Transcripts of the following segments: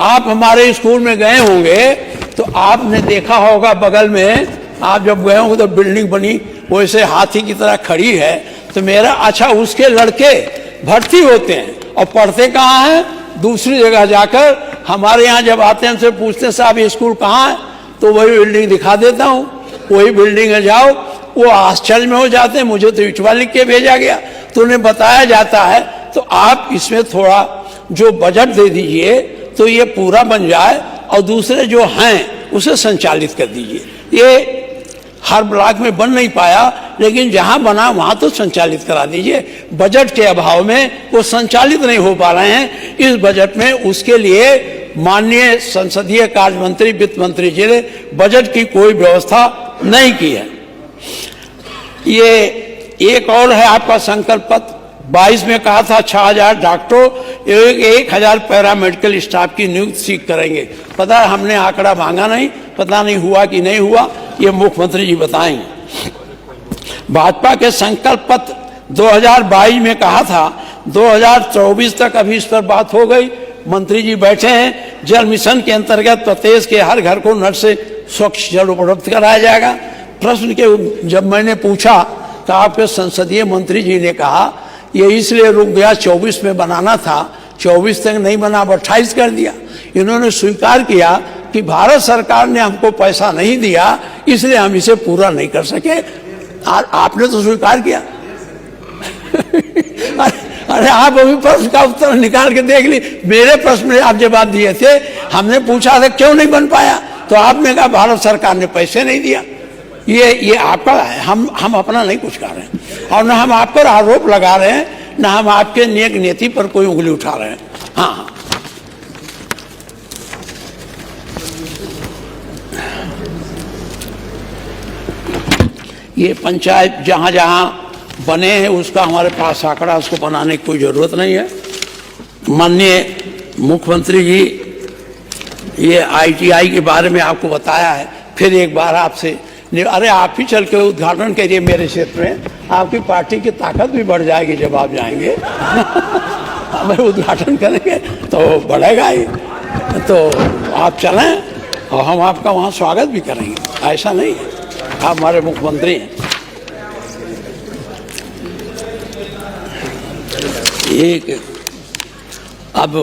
आप हमारे स्कूल में गए होंगे तो आपने देखा होगा बगल में, आप जब गए होंगे तो बिल्डिंग बनी वैसे हाथी की तरह खड़ी है। तो मेरा अच्छा, उसके लड़के भर्ती होते हैं और पढ़ते कहाँ हैं? दूसरी जगह जाकर। हमारे यहाँ जब आते हैं हमसे पूछते हैं साहब ये स्कूल कहाँ है, तो वही बिल्डिंग दिखा देता हूँ, वही बिल्डिंग है जाओ। वो आश्चर्य में हो जाते हैं, मुझे तो इटवा लिख के भेजा गया, तो उन्हें बताया जाता है। तो आप इसमें थोड़ा जो बजट दे दीजिए तो ये पूरा बन जाए, और दूसरे जो हैं उसे संचालित कर दीजिए। ये हर ब्लॉक में बन नहीं पाया, लेकिन जहां बना वहां तो संचालित करा दीजिए। बजट के अभाव में वो संचालित नहीं हो पा रहे हैं इस बजट में। उसके लिए माननीय संसदीय कार्य मंत्री, वित्त मंत्री जी ने बजट की कोई व्यवस्था नहीं की है। ये एक और है आपका संकल्प पत्र, 22 में कहा था 6000 डॉक्टरों, 1000 पैरामेडिकल स्टाफ की नियुक्ति करेंगे। पता है हमने आंकड़ा मांगा नहीं, पता नहीं हुआ कि नहीं हुआ, ये मुख्यमंत्री जी बताएंगे। भाजपा के संकल्प पत्र 2022 में कहा था 2024 तक, अभी इस पर बात हो गई, मंत्री जी बैठे हैं। जल मिशन के अंतर्गत प्रदेश के हर घर को नल से स्वच्छ जल उपलब्ध कराया जाएगा। प्रश्न के जब मैंने पूछा तो आपके संसदीय मंत्री जी ने कहा ये इसलिए रुक गया, 24 में बनाना था, 24 तक नहीं बना, 28 कर दिया। इन्होंने स्वीकार किया कि भारत सरकार ने हमको पैसा नहीं दिया, इसलिए हम इसे पूरा नहीं कर सके। आपने तो स्वीकार किया। अरे आप अभी प्रश्न का उत्तर निकाल के देख ली। मेरे प्रश्न में आप जवाब दिए थे, हमने पूछा था क्यों नहीं बन पाया, तो आपने कहा भारत सरकार ने पैसे नहीं दिया। ये आपका है, हम अपना नहीं कुछ कर रहे हैं, और न हम आप पर आरोप लगा रहे हैं, न हम आपके नेक नीति पर कोई उंगली उठा रहे हैं। हाँ, ये पंचायत जहाँ जहाँ बने हैं उसका हमारे पास आंकड़ा, उसको बनाने की कोई ज़रूरत नहीं है। माननीय मुख्यमंत्री जी, ये ITI के बारे में आपको बताया है, फिर एक बार आपसे, अरे आप ही चल के उद्घाटन करिए मेरे क्षेत्र में, आपकी पार्टी की ताकत भी बढ़ जाएगी जब आप जाएंगे। हमें उद्घाटन करेंगे तो बढ़ेगा ही, तो आप चलें और हम आपका वहाँ स्वागत भी करेंगे, ऐसा नहीं है, आप हमारे मुख्यमंत्री हैं। एक अब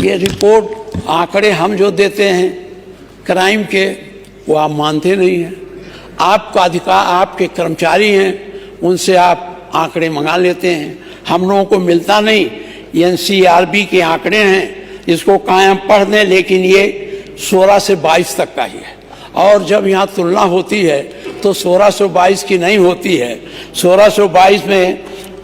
ये रिपोर्ट आंकड़े हम जो देते हैं क्राइम के, वो आप मानते नहीं हैं। आपका अधिकार, आपके कर्मचारी हैं, उनसे आप आंकड़े मंगा लेते हैं, हम लोगों को मिलता नहीं। NCRB के आंकड़े हैं, इसको कायम पढ़ दें, लेकिन ये 16 से 22 तक का ही है। और जब यहाँ तुलना होती है तो 1622 की नहीं होती है, 1622 में,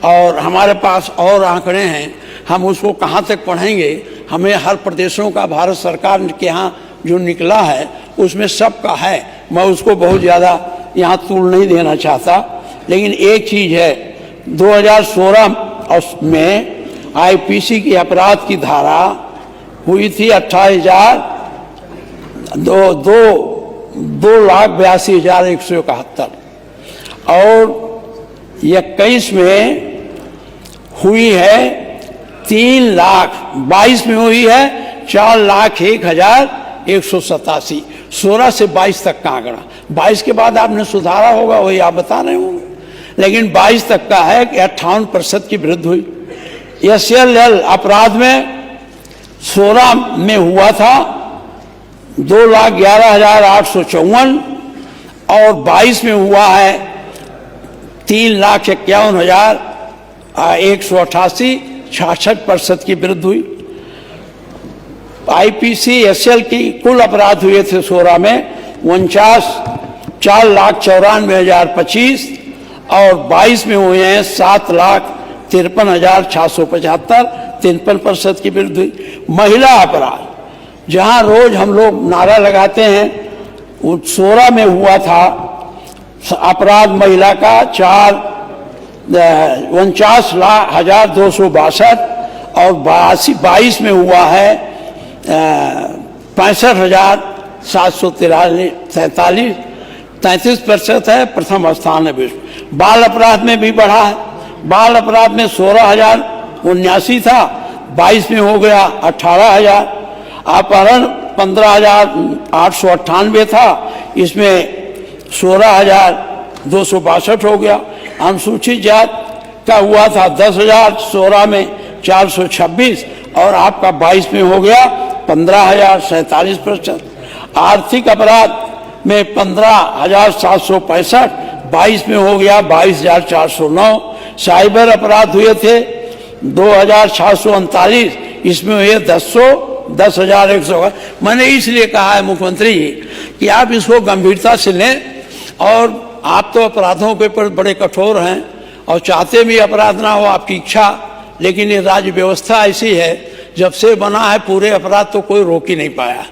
और हमारे पास और आंकड़े हैं, हम उसको कहाँ तक पढ़ेंगे। हमें हर प्रदेशों का भारत सरकार के यहाँ जो निकला है उसमें सबका है, मैं उसको बहुत ज़्यादा यहाँ तूल नहीं देना चाहता। लेकिन एक चीज़ है, 2016 में IPC की अपराध की धारा हुई थी 2,82,171, और 21 में हुई है 3 लाख, 22 में हुई है 4,01,187। 16 से 22 तक का आंकड़ा, 22 के बाद आपने सुधारा होगा, वही आप बता रहे होंगे, लेकिन 22 तक का है कि 58% की वृद्धि हुई। SLL अपराध में 16 में हुआ था 2,11,854, और 22 में हुआ है 3,51,188, 66% की वृद्धि हुई। IPC SL की कुल अपराध हुए थे 16 में 4,94,25, और 22 में हुए हैं 7,53,675, 53% की वृद्धि हुई। महिला अपराध, जहां रोज हम लोग नारा लगाते हैं, 16 में हुआ था अपराध महिला का 49,262, और 22 में हुआ है 65,743, 33% है, प्रथम स्थान है विश्व। बाल अपराध में भी बढ़ा है, बाल अपराध में 16,079 था, 22 में हो गया 18,000। अपहरण 15,898 था, इसमें 16,262 हो गया। अनुसूचित जात का हुआ था 10,000, 16 में 426 और आपका 22 में हो गया 15,047%। आर्थिक अपराध में 15,765, 22 में हो गया 22,409। साइबर अपराध हुए थे 2,739, इसमें हुए 10,100। मैंने इसलिए कहा है मुख्यमंत्री जी कि आप इसको गंभीरता से लें, और आप तो अपराधों के ऊपर बड़े कठोर हैं और चाहते भी अपराध ना हो, आपकी इच्छा, लेकिन ये राज्य व्यवस्था ऐसी है, जब से बना है पूरे अपराध तो कोई रोक ही नहीं पाया।